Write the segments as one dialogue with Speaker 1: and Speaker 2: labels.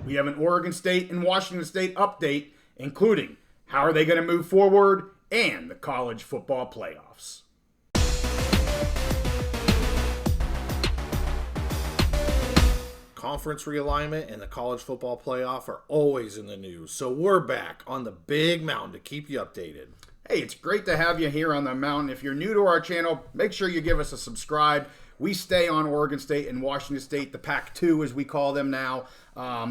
Speaker 1: We have an Oregon State and Washington State update, including how are they going to move forward and the college football playoffs.
Speaker 2: Conference realignment and the college football playoff are always in the news, so we're back on the big mountain to keep you updated.
Speaker 1: Hey, it's great to have you here on the mountain. If you're new to our channel, make sure you give us a subscribe. We stay on Oregon State and Washington State, the PAC-2 as we call them now.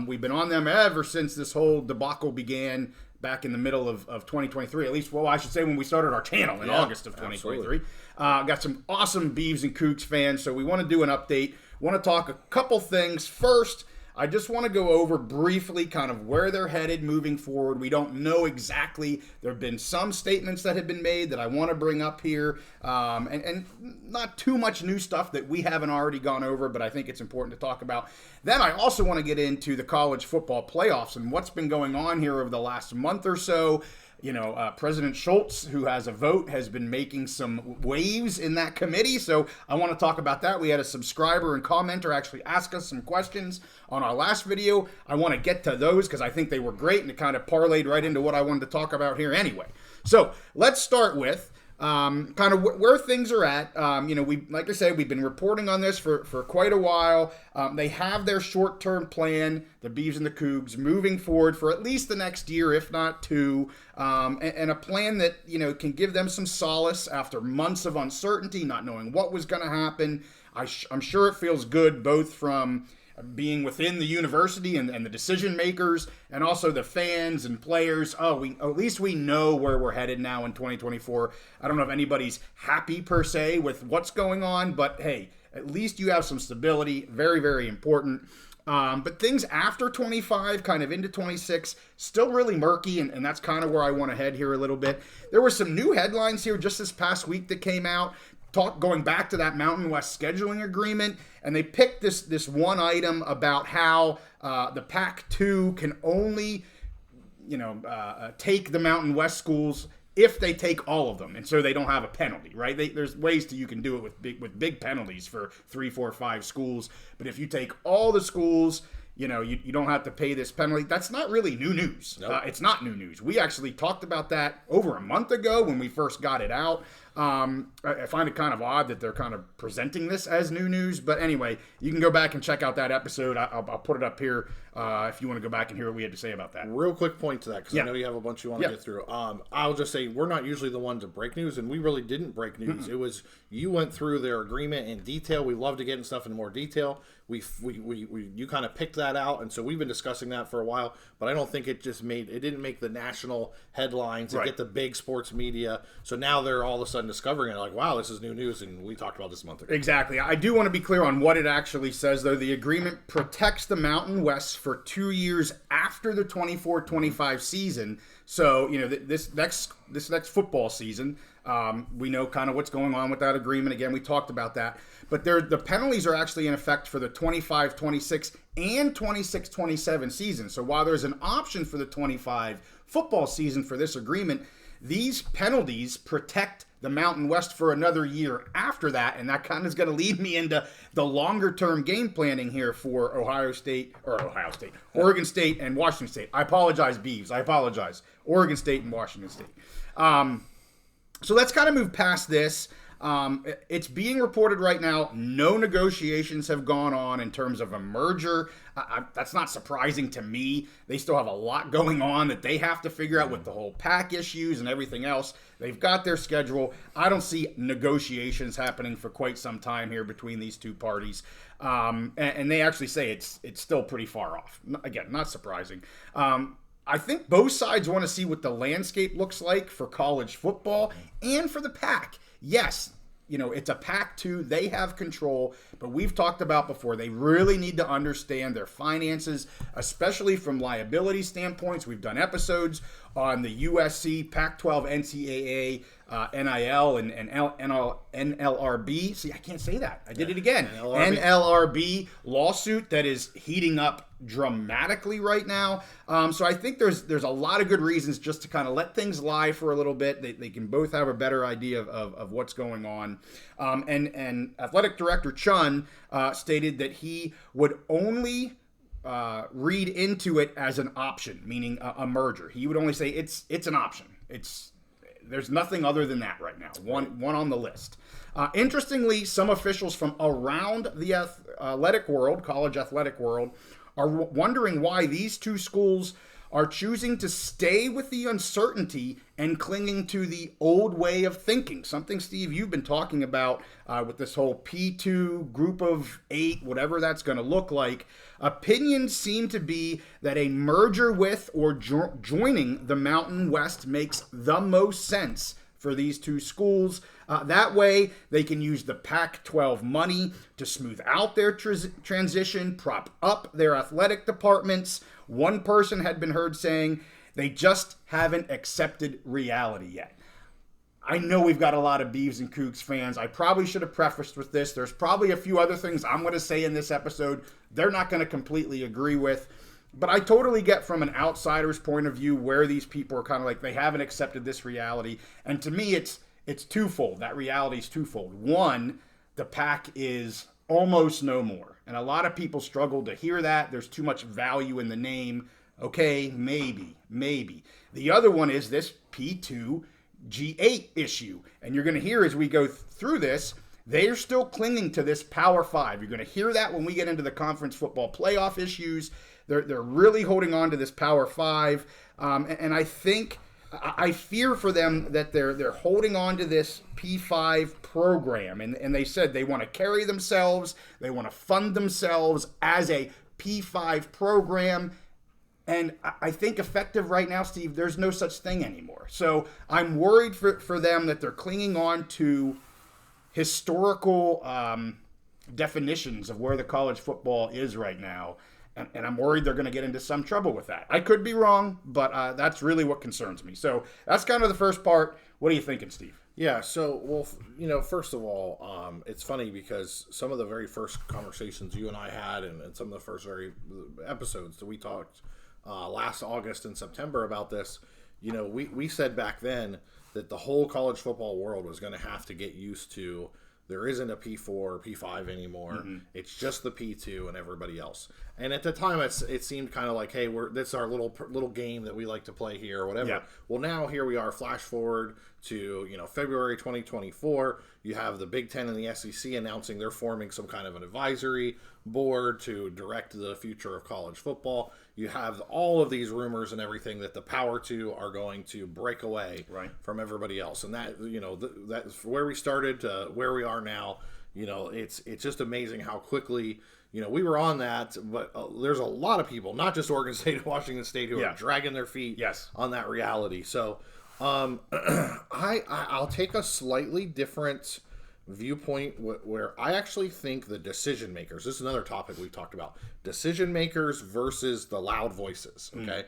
Speaker 1: We've been on them ever since this whole debacle began back in the middle of 2023. At least, well, I should say when we started our channel in August of 2023. Got some awesome Beavs and Cougs fans, so we want to do an update. Want to talk a couple things. First, I just want to go over briefly kind of where they're headed moving forward. We don't know exactly. There have been some statements that have been made that I want to bring up here, and not too much new stuff that we haven't already gone over, but I think it's important to talk about. Then I also want to get into the college football playoffs and what's been going on here over the last month or so. You know, President Schulz, who has a vote, has been making some waves in that committee. So I want to talk about that. We had a subscriber and commenter actually ask us some questions on our last video. I want to get to those because I think they were great and it kind of parlayed right into what I wanted to talk about here anyway. So let's start with kind of where things are at. Like I said, we've been reporting on this for quite a while. They have their short-term plan, the Beavs and the Cougs, moving forward for at least the next year, if not two, and a plan that, you know, can give them some solace after months of uncertainty, not knowing what was going to happen. I'm sure it feels good both from being within the university and the decision makers and also the fans and players. At least we know where we're headed now in 2024. I don't know if anybody's happy per se with what's going on, but hey, at least you have some stability. Very, very important. But things after 25, kind of into 26, still really murky, and that's kind of where I want to head here a little bit. There were some new headlines here just this past week that came out, going back to that Mountain West scheduling agreement, and they picked this one item about how the PAC-2 can only, take the Mountain West schools if they take all of them, and so they don't have a penalty, right? There's ways you can do it with big penalties for 3, 4, 5 schools, but if you take all the schools, you don't have to pay this penalty. That's not really new news. Nope. It's not new news. We actually talked about that over a month ago when we first got it out. I find it kind of odd that they're kind of presenting this as new news. But anyway, you can go back and check out that episode. I'll put it up here if you want to go back and hear what we had to say about that.
Speaker 2: Real quick point to that, because I know you have a bunch you want to get through. I'll just say we're not usually the one to break news, and we really didn't break news. It was you went through their agreement in detail. We love to get in stuff in more detail. You kind of picked that out, and so we've been discussing that for a while. But I don't think it didn't make the national headlines and get the big sports media. So now they're all of a sudden discovering it, like, wow, this is new news, and we talked about this a month ago. Exactly.
Speaker 1: I do want to be clear on what it actually says, though. The agreement protects the Mountain West for 2 years after the 24-25 season. So, this next football season, we know kind of what's going on with that agreement. Again, we talked about that. But the penalties are actually in effect for the 25-26 and 26-27 season. So while there's an option for the 25 football season for this agreement, these penalties protect the Mountain West for another year after that, and that kind of is going to lead me into the longer-term game planning here for Oregon State, and Washington State. I apologize, Beavs. I apologize. Oregon State and Washington State. So let's kind of move past this. It's being reported right now, no negotiations have gone on in terms of a merger. That's not surprising to me. They still have a lot going on that they have to figure out with the whole PAC issues and everything else. They've got their schedule. I don't see negotiations happening for quite some time here between these two parties. And they actually say it's still pretty far off. Again, not surprising. I think both sides want to see what the landscape looks like for college football and for the PAC. Yes, it's a PAC-2. They have control, but we've talked about before, they really need to understand their finances, especially from liability standpoints. We've done episodes on the USC, Pac-12, NCAA, NIL, and NLRB. See, I can't say that. I did it again. NLRB lawsuit that is heating up dramatically right now. So I think there's a lot of good reasons just to kind of let things lie for a little bit. They can both have a better idea of what's going on. And Athletic Director Chun stated that he would only read into it as an option, meaning a merger. He would only say it's an option. There's nothing other than that right now. One on the list. Interestingly, some officials from around the athletic world, college athletic world, are wondering why these two schools are choosing to stay with the uncertainty and clinging to the old way of thinking. Something, Steve, you've been talking about with this whole P2 group of 8, whatever that's going to look like. Opinions seem to be that a merger with or joining the Mountain West makes the most sense for these two schools. That way, they can use the Pac-12 money to smooth out their transition, prop up their athletic departments. One person had been heard saying they just haven't accepted reality yet. I know we've got a lot of Beavs and Cougs fans. I probably should have prefaced with this. There's probably a few other things I'm going to say in this episode they're not going to completely agree with. But I totally get from an outsider's point of view where these people are kind of like, they haven't accepted this reality. And to me, it's twofold. That reality is twofold. One, the PAC is almost no more. And a lot of people struggle to hear that. There's too much value in the name. Okay, maybe. The other one is this P2 G8 issue. And you're going to hear as we go through this, they're still clinging to this Power 5. You're going to hear that when we get into the conference football playoff issues. They're really holding on to this Power 5. And I think, I fear for them that they're holding on to this P5 program. And they said they want to carry themselves. They want to fund themselves as a P5 program. And I think effective right now, Steve, there's no such thing anymore. So I'm worried for them that they're clinging on to historical definitions of where the college football is right now. And I'm worried they're going to get into some trouble with that. I could be wrong, but that's really what concerns me. So that's kind of the first part. What are you thinking, Steve?
Speaker 2: Yeah, so, first of all, it's funny because some of the very first conversations you and I had and some of the first episodes that we talked last August and September about this, we said back then that the whole college football world was going to have to get used to there isn't a P4 or P5 anymore. Mm-hmm. It's just the P2 and everybody else. And at the time, it seemed kind of like, hey, that's our little game that we like to play here or whatever. Yeah. Well, now here we are, flash forward to February 2024. You have the Big Ten and the SEC announcing they're forming some kind of an advisory board to direct the future of college football. You have all of these rumors and everything that the Power 2 are going to break away from everybody else. And that, that's where we started to where we are now. It's just amazing how quickly, we were on that, but there's a lot of people, not just Oregon State and Washington State, who are dragging their feet on that reality. So I'll take a slightly different viewpoint where I actually think the decision makers, this is another topic we talked about, decision makers versus the loud voices. Okay.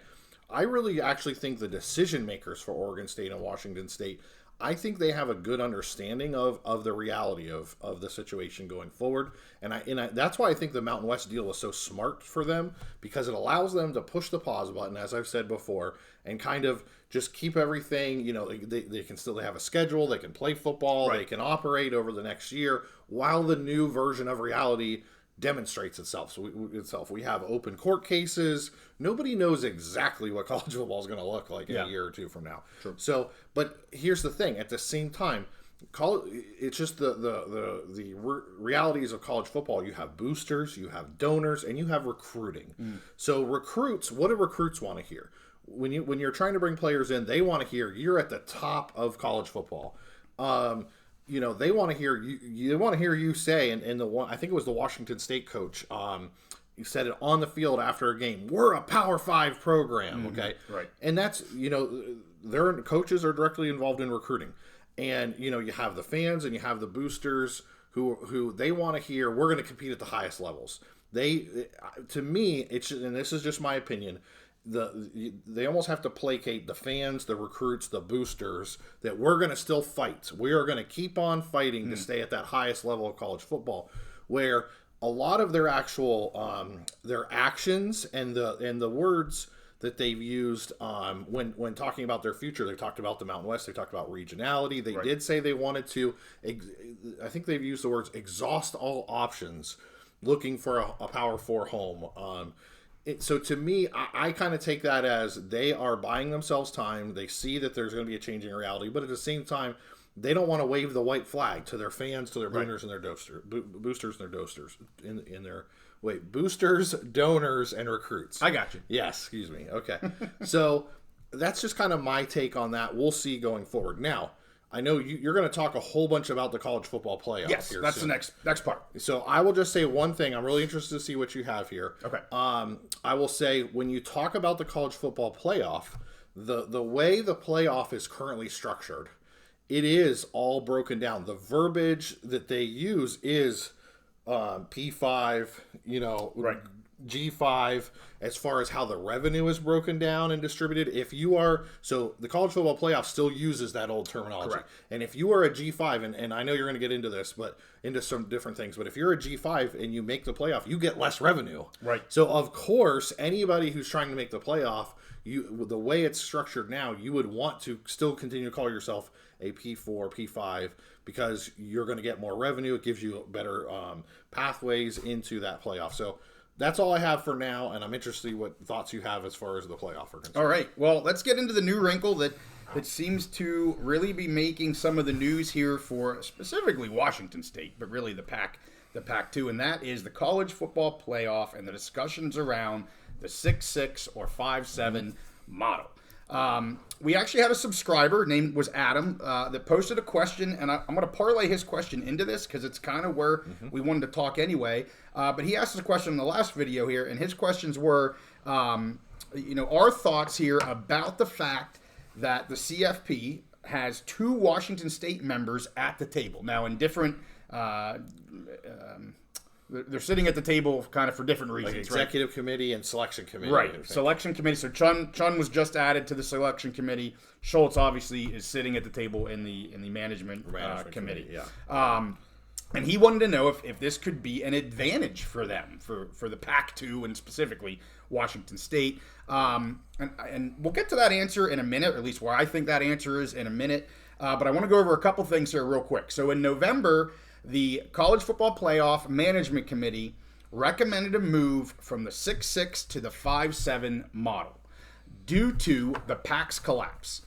Speaker 2: I really actually think the decision makers for Oregon State and Washington State, I think they have a good understanding of the reality of the situation going forward. And that's why I think the Mountain West deal was so smart for them, because it allows them to push the pause button, as I've said before, and kind of just keep everything, they can still have a schedule, they can play football, they can operate over the next year while the new version of reality demonstrates itself. So we have open court cases. Nobody knows exactly what college football is going to look like in a year or two from now. Sure. So, but here's the thing: at the same time, it's just the realities of college football. You have boosters, you have donors, and you have recruiting. So recruits, what do recruits want to hear? When you're trying to bring players in, they want to hear you're at the top of college football. They want to hear you. They want to hear you say, and the one, I think it was the Washington State coach. He said it on the field after a game. We're a Power 5 program, okay? Right. And that's their coaches are directly involved in recruiting, and you have the fans and you have the boosters who they want to hear. We're going to compete at the highest levels. To me, and this is just my opinion. They almost have to placate the fans, the recruits, the boosters, that we're going to still fight. We are going to keep on fighting to stay at that highest level of college football, where a lot of their actual their actions and the words that they've used when talking about their future. They talked about the Mountain West. They talked about regionality. They did say they wanted to. I think they've used the words exhaust all options, looking for a Power 4 home. So to me, I kind of take that as they are buying themselves time. They see that there's going to be a change in reality, but at the same time, they don't want to wave the white flag to their fans, to their boosters and their boosters and their dosters in their boosters, donors, and recruits.
Speaker 1: I got you.
Speaker 2: Yes, excuse me. Okay, so that's just kind of my take on that. We'll see going forward. Now, I know you're going to talk a whole bunch about the college football playoff.
Speaker 1: Yes,
Speaker 2: here
Speaker 1: that's
Speaker 2: soon.
Speaker 1: the next part.
Speaker 2: So I will just say one thing. I'm really interested to see what you have here.
Speaker 1: Okay.
Speaker 2: I will say when you talk about the college football playoff, the way the playoff is currently structured, it is all broken down. The verbiage that they use is P5,
Speaker 1: Right.
Speaker 2: G5, as far as how the revenue is broken down and distributed. So the college football playoff still uses that old terminology.
Speaker 1: Correct.
Speaker 2: And if you are a G5, and I know you're going to get into this, but into some different things, but if you're a G5 and you make the playoff, you get less revenue.
Speaker 1: Right.
Speaker 2: So of course, anybody who's trying to make the playoff, the way it's structured now, you would want to still continue to call yourself a P4, P5, because you're going to get more revenue. It gives you better pathways into that playoff. So that's all I have for now, and I'm interested in what thoughts you have as far as the playoff are concerned.
Speaker 1: All right. Well, let's get into the new wrinkle that seems to really be making some of the news here for specifically Washington State, but really the PAC-2, and that is the college football playoff and the discussions around the 6-6 or 5-7 model. We actually had a subscriber named was Adam that posted a question, and I'm going to parlay his question into this because it's kind of where we wanted to talk anyway. But he asked us a question in the last video here, and his questions were, our thoughts here about the fact that the CFP has 2 Washington State members at the table. Now, in different... they're sitting at the table kind of for different reasons.
Speaker 2: Like executive committee and selection committee.
Speaker 1: Right. Selection committee. So Chun was just added to the selection committee. Schulz obviously is sitting at the table in the management committee.
Speaker 2: Yeah.
Speaker 1: And he wanted to know if this could be an advantage for them, for the PAC-2 and specifically Washington State. And we'll get to that answer in a minute, or at least where I think that answer is in a minute. But I want to go over a couple things here real quick. So in November, the College Football Playoff Management Committee recommended a move from the 6-6 to the 5-7 model due to the PAC's collapse.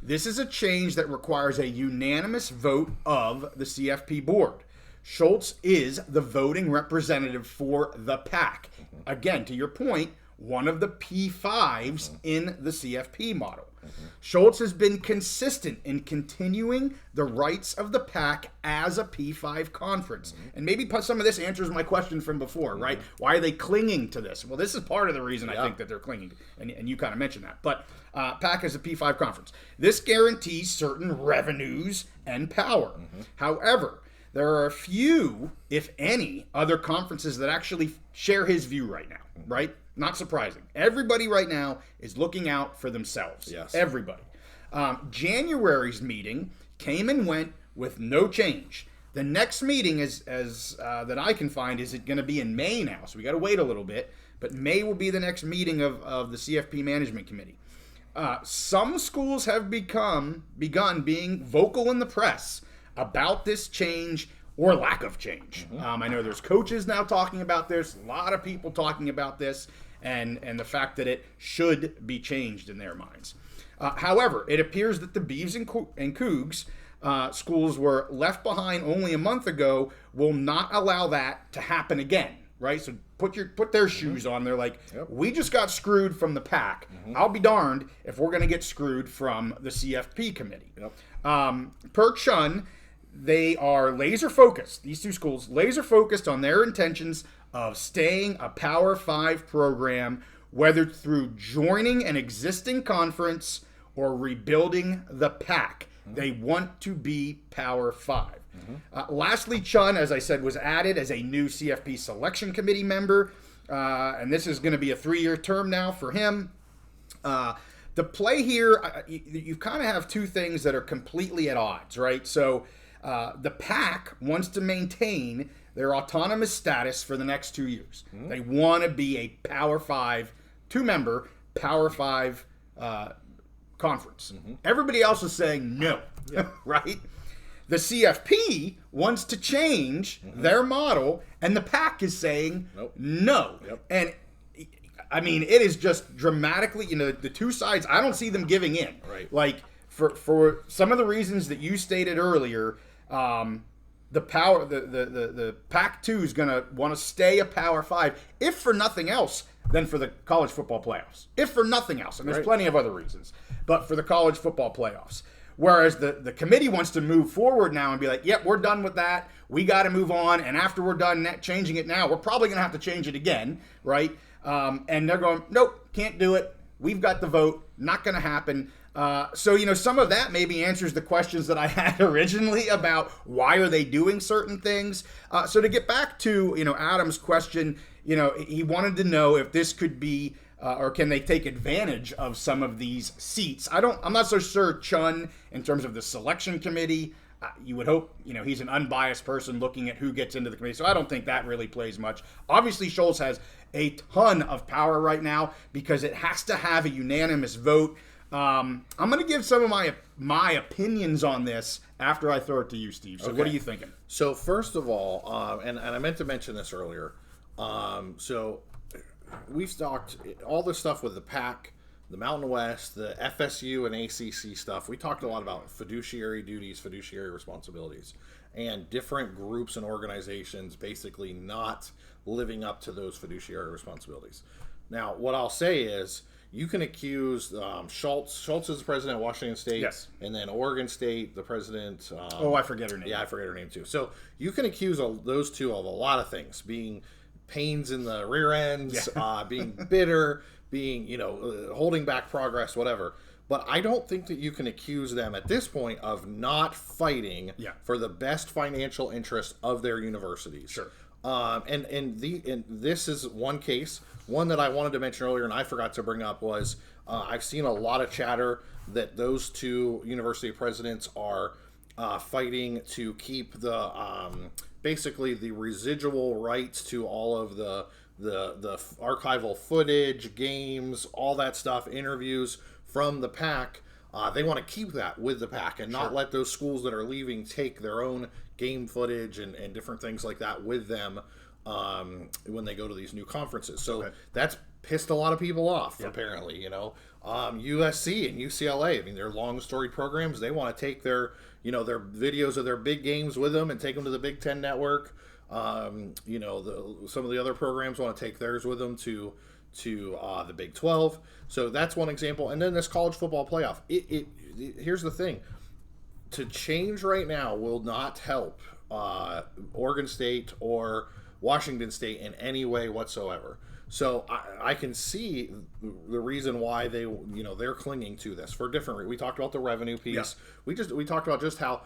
Speaker 1: This is a change that requires a unanimous vote of the CFP board. Schulz is the voting representative for the PAC. Again, to your point, one of the P5s in the CFP model. Schulz has been consistent in continuing the rights of the PAC as a P5 conference. And maybe some of this answers my question from before, right? Why are they clinging to this? Well, this is part of the reason I think that they're clinging, and you kind of mentioned that. But PAC is a P5 conference. This guarantees certain revenues and power. However, there are a few, if any, other conferences that actually share his view right now, right? Not surprising. Everybody right now is looking out for themselves.
Speaker 2: Yes.
Speaker 1: Everybody. January's meeting came and went with no change. The next meeting is that I can find is it going to be in May now, so we got to wait a little bit. But May will be the next meeting of the CFP Management Committee. Some schools have begun being vocal in the press about this change or lack of change. I know there's coaches now talking about this, a lot of people talking about this, and the fact that it should be changed in their minds. However, it appears that the Beavs and Cougs schools were left behind only a month ago will not allow that to happen again, right? So put their shoes on. They're like, we just got screwed from the PAC. I'll be darned if we're going to get screwed from the CFP committee. Per Chun, they are laser focused, these 2 schools, laser focused on their intentions of staying a Power 5 program, whether through joining an existing conference or rebuilding the PAC. They want to be Power 5. Lastly, Chun, as I said, was added as a new CFP selection committee member, and this is going to be a 3-year term now for him. The play here, you kind of have 2 things that are completely at odds, right? So the PAC wants to maintain their autonomous status for the next 2 years. They want to be a Power 5, 2-member Power 5 conference. Everybody else is saying no, right? The CFP wants to change their model, and the PAC is saying no. And I mean, it is just dramatically, the two sides, I don't see them giving in.
Speaker 2: Right.
Speaker 1: Like, for some of the reasons that you stated earlier, the PAC-2 is going to want to stay a Power 5, if for nothing else than for the college football playoffs. If for nothing else. And there's plenty of other reasons. But for the college football playoffs. Whereas the committee wants to move forward now and be like, yep, we're done with that. We got to move on. And after we're done changing it now, we're probably going to have to change it again, right? And they're going, nope, can't do it. We've got the vote. Not going to happen. So, some of that maybe answers the questions that I had originally about why are they doing certain things. So to get back to, Adam's question, he wanted to know if this could be, or can they take advantage of some of these seats? I'm not so sure Chun, in terms of the selection committee, you would hope, he's an unbiased person looking at who gets into the committee. So I don't think that really plays much. Obviously, Schulz has a ton of power right now because it has to have a unanimous vote. I'm going to give some of my opinions on this after I throw it to you, Steve. So What are you thinking?
Speaker 2: So first of all, and I meant to mention this earlier. So we've talked all the stuff with the PAC, the Mountain West, the FSU and ACC stuff. We talked a lot about fiduciary duties, fiduciary responsibilities, and different groups and organizations basically not living up to those fiduciary responsibilities. Now, what I'll say is, you can accuse Schulz. Schulz is the president of Washington State.
Speaker 1: Yes.
Speaker 2: And then Oregon State, the president.
Speaker 1: I forget her name.
Speaker 2: Yeah, I forget her name too. So you can accuse those two of a lot of things: being pains in the rear ends, being bitter, being holding back progress, whatever. But I don't think that you can accuse them at this point of not fighting for the best financial interest of their universities.
Speaker 1: Sure.
Speaker 2: And this is one case. One that I wanted to mention earlier and I forgot to bring up was I've seen a lot of chatter that those two university presidents are fighting to keep the basically the residual rights to all of the archival footage, games, all that stuff, interviews from the PAC. They want to keep that with the PAC and not let those schools that are leaving take their own game footage and different things like that with them when they go to these new conferences. So that's pissed a lot of people off, apparently. USC and UCLA, I mean, they're long storied programs. They want to take their videos of their big games with them and take them to the Big Ten network. Some of the other programs want to take theirs with them to the Big 12. So that's one example. And then this college football playoff. Here's the thing. To change right now will not help Oregon State or Washington State in any way whatsoever. So I can see the reason why they're clinging to this for different reasons. We talked about the revenue piece. Yeah. We talked about just how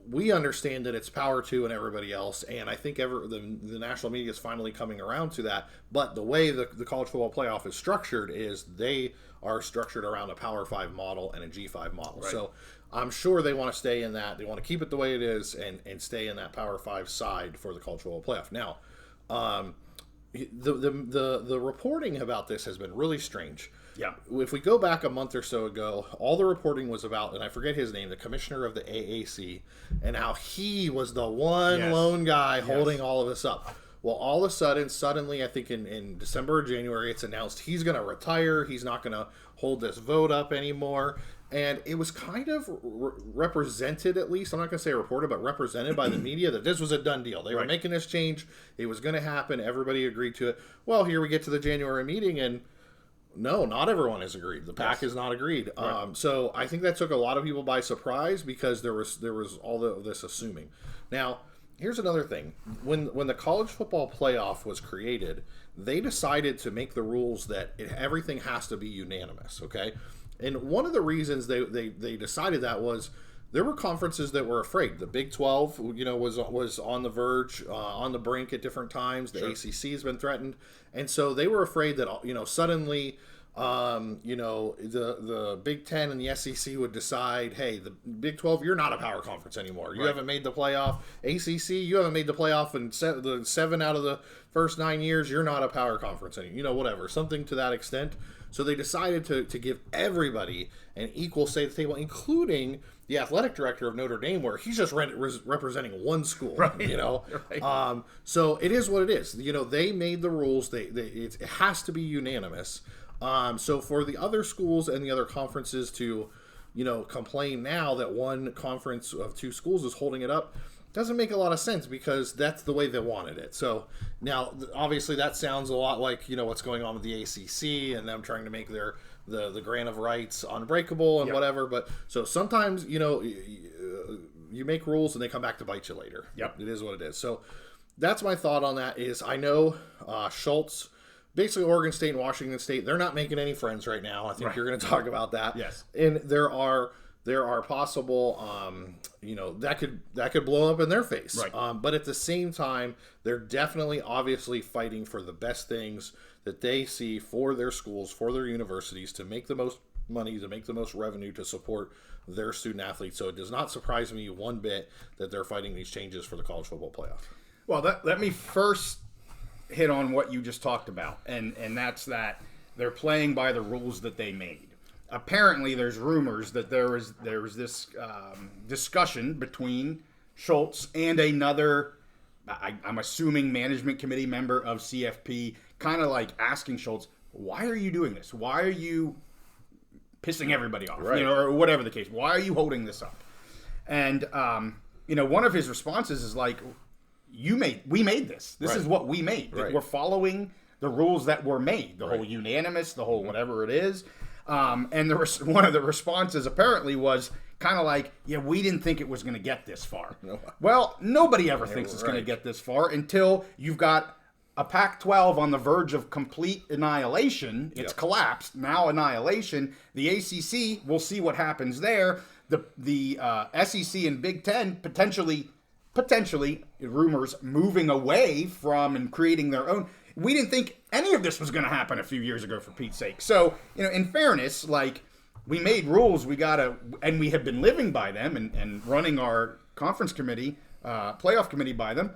Speaker 2: we understand that it's Power 2 and everybody else, and I think the national media is finally coming around to that. But the way the college football playoff is structured is they are structured around a Power 5 model and a G5 model. Right. So I'm sure they want to stay in that. They want to keep it the way it is and stay in that Power 5 side for the college football playoff. Now, the reporting about this has been really strange.
Speaker 1: Yeah.
Speaker 2: If we go back a month or so ago, all the reporting was about, and I forget his name, the commissioner of the AAC, and how he was the lone guy holding all of this up. Well, all of a sudden, suddenly, I think in December or January, it's announced he's going to retire. He's not going to hold this vote up anymore. And it was kind of represented, at least, I'm not going to say reported, but represented by the media that this was a done deal. They were making this change. It was going to happen. Everybody agreed to it. Well, here we get to the January meeting, and no, not everyone has agreed. The PAC has not agreed. Right. So I think that took a lot of people by surprise because there was all of this assuming. Now, here's another thing. When the college football playoff was created, they decided to make the rules that everything has to be unanimous, okay? And one of the reasons they decided that was there were conferences that were afraid. The Big 12, was on the verge, on the brink at different times. The ACC has been threatened. And so they were afraid that, suddenly The Big Ten and the SEC would decide, hey, the Big 12, you're not a power conference anymore. You haven't made the playoff. ACC, you haven't made the playoff in the 7 out of the first 9 years. You're not a power conference anymore. Whatever, something to that extent. So they decided to give everybody an equal say at the table, including the athletic director of Notre Dame, where he's just representing one school.
Speaker 1: Right.
Speaker 2: Right. So it is what it is. They made the rules. It has to be unanimous. So for the other schools and the other conferences to, complain now that one conference of 2 schools is holding it up, doesn't make a lot of sense because that's the way they wanted it. So now, obviously, that sounds a lot like, what's going on with the ACC and them trying to make the grant of rights unbreakable and whatever. But so sometimes, you make rules and they come back to bite you later.
Speaker 1: Yep.
Speaker 2: It is what it is. So that's my thought on that is I know Schulz, basically Oregon State and Washington State, they're not making any friends right now. I think you're going to talk about that.
Speaker 1: Yes.
Speaker 2: And there are possible, that could blow up in their face.
Speaker 1: Right.
Speaker 2: But at the same time, they're definitely, obviously fighting for the best things that they see for their schools, for their universities, to make the most money, to make the most revenue, to support their student athletes. So it does not surprise me one bit that they're fighting these changes for the college football playoff.
Speaker 1: Well, let me first hit on what you just talked about, and that's that they're playing by the rules that they made. Apparently, there's rumors that there was this discussion between Schulz and another, I'm assuming, management committee member of CFP, kind of like asking Schulz, why are you doing this? Why are you pissing everybody off?
Speaker 2: Right.
Speaker 1: Or whatever the case. Why are you holding this up? And, one of his responses is like, we made this. This is what we made.
Speaker 2: Right.
Speaker 1: We're following the rules that were made. The whole unanimous, the whole whatever it is. And one of the responses apparently was kind of like, yeah, we didn't think it was going to get this far. No. Well, nobody ever thinks it's going to get this far until you've got a Pac-12 on the verge of complete annihilation. It's collapsed. Now annihilation. The ACC, we'll see what happens there. The SEC and Big Ten potentially rumors moving away from and creating their own. We didn't think any of this was going to happen a few years ago, for Pete's sake. So, in fairness, like, we made rules, and we have been living by them and running our conference committee, playoff committee by them.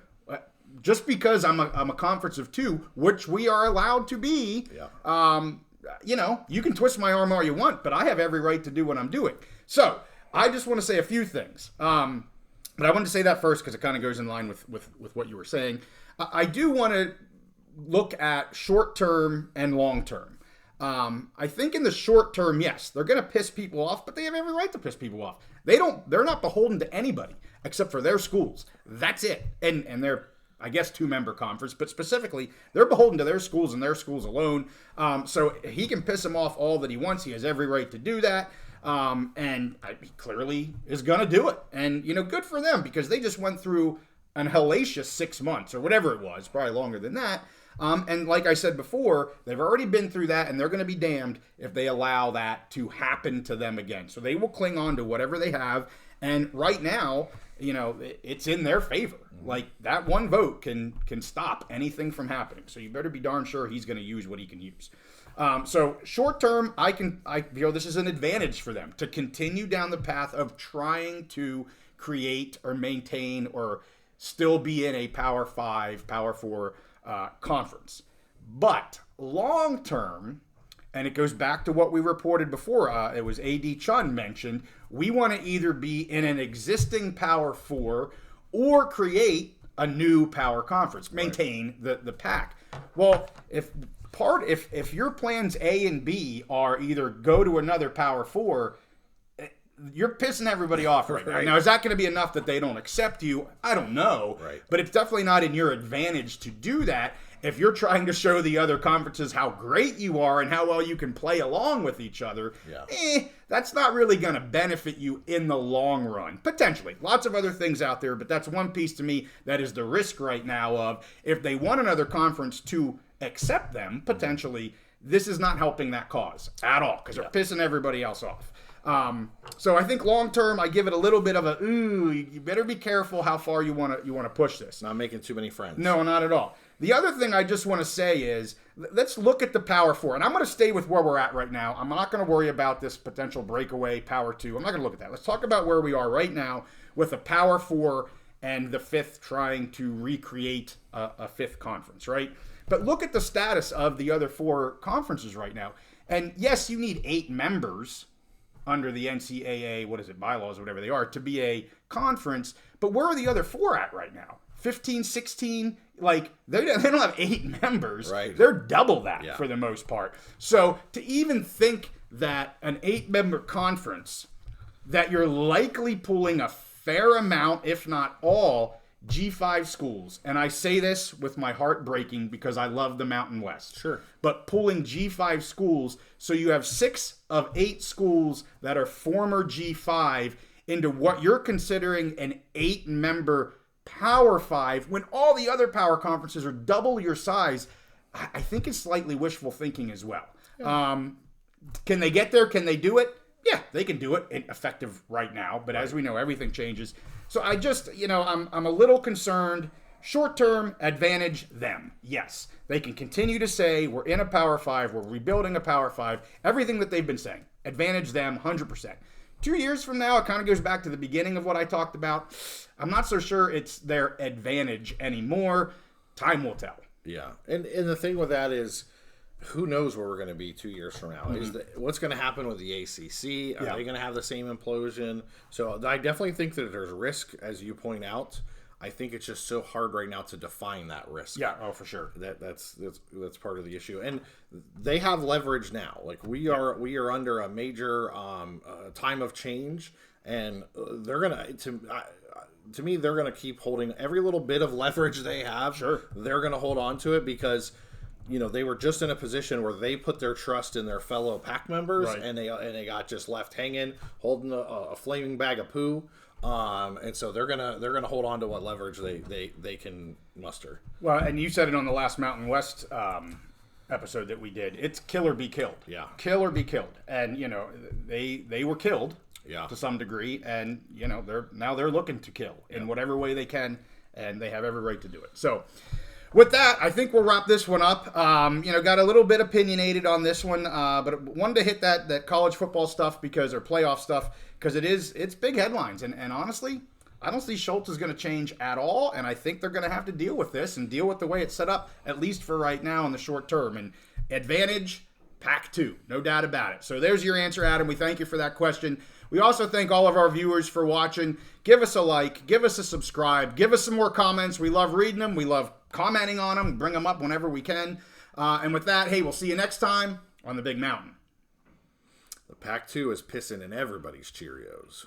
Speaker 1: Just because I'm a conference of 2, which we are allowed to be, you can twist my arm all you want, but I have every right to do what I'm doing. So, I just want to say a few things. But I wanted to say that first because it kind of goes in line with what you were saying. I do want to look at short-term and long-term. I think in the short term, yes, they're going to piss people off, but they have every right to piss people off. They're not beholden to anybody except for their schools. That's it. And they're, I guess, 2-member conference, but specifically, they're beholden to their schools and their schools alone. So he can piss them off all that he wants. He has every right to do that. And he clearly is going to do it. And, good for them because they just went through an hellacious 6 months or whatever it was, probably longer than that. And like I said before, they've already been through that, and they're going to be damned if they allow that to happen to them again. So they will cling on to whatever they have. And right now, it's in their favor. Like, that one vote can stop anything from happening. So you better be darn sure he's going to use what he can use. So short term, I feel this is an advantage for them to continue down the path of trying to create or maintain or still be in a Power 5, Power 4 conference. But long term, and it goes back to what we reported before, it was A.D. Chun mentioned, we want to either be in an existing Power 4 or create a new Power Conference, maintain the PAC. Well, if your plans A and B are either go to another Power 4, you're pissing everybody off right now. Now, is that going to be enough that they don't accept you? I don't know.
Speaker 2: Right.
Speaker 1: But it's definitely not in your advantage to do that if you're trying to show the other conferences how great you are and how well you can play along with each other.
Speaker 2: Yeah.
Speaker 1: That's not really going to benefit you in the long run. Potentially. Lots of other things out there, but that's one piece to me that is the risk right now of if they want another conference to accept them, potentially, this is not helping that cause at all because they're pissing everybody else off. So I think long term, I give it a little bit of you better be careful how far you want to push this.
Speaker 2: Not making too many friends.
Speaker 1: No, not at all. The other thing I just want to say is, let's look at the Power 4. And I'm going to stay with where we're at right now. I'm not going to worry about this potential breakaway Power 2. I'm not going to look at that. Let's talk about where we are right now with the Power 4 and the 5th trying to recreate a 5th conference, right? But look at the status of the other 4 conferences right now. And yes, you need 8 members under the NCAA, bylaws or whatever they are, to be a conference. But where are the other 4 at right now? 15, 16, like they don't have 8 members.
Speaker 2: Right.
Speaker 1: They're double that for the most part. So to even think that an 8-member conference, that you're likely pulling a fair amount, if not all, G5 schools, and I say this with my heart breaking because I love the Mountain West.
Speaker 2: Sure.
Speaker 1: But pulling G5 schools, so you have 6 of 8 schools that are former G5 into what you're considering an 8-member Power 5, when all the other power conferences are double your size, I think it's slightly wishful thinking as well. Yeah. Can they get there? Can they do it? Yeah, they can do it effective right now, but as we know, everything changes. So I just, I'm a little concerned. Short-term advantage them. Yes, they can continue to say we're in a Power 5, we're rebuilding a Power 5, everything that they've been saying. Advantage them 100%. 2 years from now, it kind of goes back to the beginning of what I talked about. I'm not so sure it's their advantage anymore. Time will tell.
Speaker 2: Yeah, and the thing with that is, who knows where we're going to be 2 years from now?
Speaker 1: Mm-hmm.
Speaker 2: What's going to happen with the ACC? Are they going to have the same implosion? So I definitely think that there's risk, as you point out. I think it's just so hard right now to define that risk.
Speaker 1: Yeah, for sure.
Speaker 2: That's part of the issue, and they have leverage now. Like we are under a major time of change, and they're gonna to me they're gonna keep holding every little bit of leverage they have.
Speaker 1: Sure,
Speaker 2: they're gonna hold on to it because they were just in a position where they put their trust in their fellow PAC members, right, and they got just left hanging, holding a flaming bag of poo. And so they're gonna hold on to what leverage they can muster.
Speaker 1: Well, and you said it on the last Mountain West episode that we did. It's kill or be killed.
Speaker 2: Yeah,
Speaker 1: kill or be killed. And they were killed.
Speaker 2: Yeah.
Speaker 1: To some degree, and they're looking to kill in whatever way they can, and they have every right to do it. So. With that, I think we'll wrap this one up. Got a little bit opinionated on this one, but wanted to hit that college football stuff or playoff stuff because it's big headlines. And honestly, I don't see Schulz is going to change at all, and I think they're going to have to deal with this and deal with the way it's set up, at least for right now in the short term. And advantage, PAC-2, no doubt about it. So there's your answer, Adam. We thank you for that question. We also thank all of our viewers for watching. Give us a like, give us a subscribe, give us some more comments. We love reading them. We love commenting on them, bring them up whenever we can. And with that, hey, we'll see you next time on the Big Mountain.
Speaker 2: The PAC-2 is pissing in everybody's Cheerios.